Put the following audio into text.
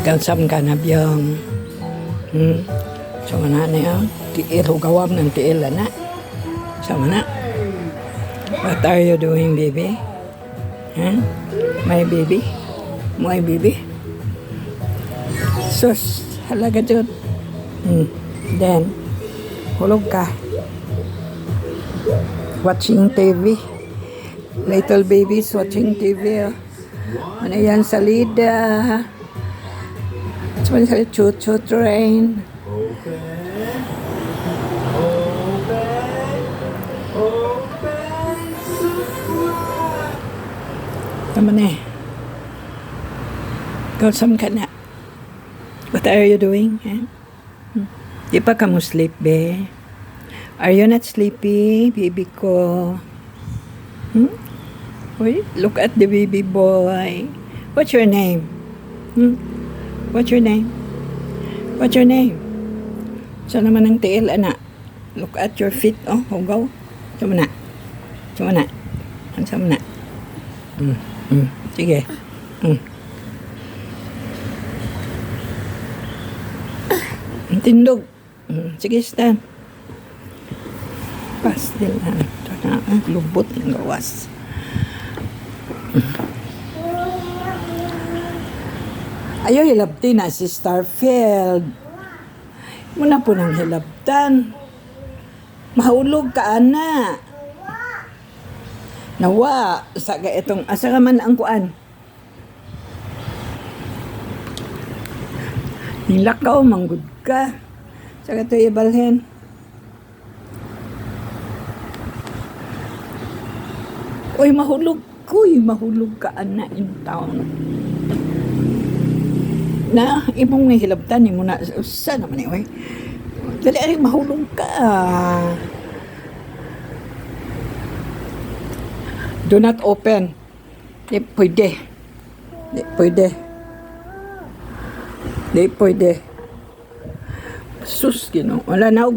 Kansam ka na biyang. Sama na niya. Tiil, hugawam ng tiil na. Sama na. What are you doing, baby? Huh? My baby? My baby? Sus, halaga dyan. Then, hulog ka. Watching TV. Little babies watching TV. Ano yan, salida. Ano sa choo-choo train. Tama na eh. Kausam ka na. What are you doing? Eh? Di pa ka mo sleep, be? Are you not sleepy, baby ko? Wait, look at the baby boy. What's your name? What's your name? What's your name? Saan naman ang tiil, anak? Look at your feet, oh, hugaw. Saan na? Saan na? Saan na? Sige. Tindog. Sige, stand. Pastil na. Lubot ng gawas. Ayaw hilabti na si Starfield. Muna po nang hilabtan. Mahulog ka, ana. Nawa, saga itong asa ka man ang kuan. Nilakaw, manggod ka. Saga ito ibalhin. Uy, mahulog. Uy, mahulog ka, ana, in town. Na, ibong may hilabtan, mo na, saan naman eh, dali, ay, mahulog ka. Do not open. Di pwede. Di pwede. Di pwede. Sus, wala na.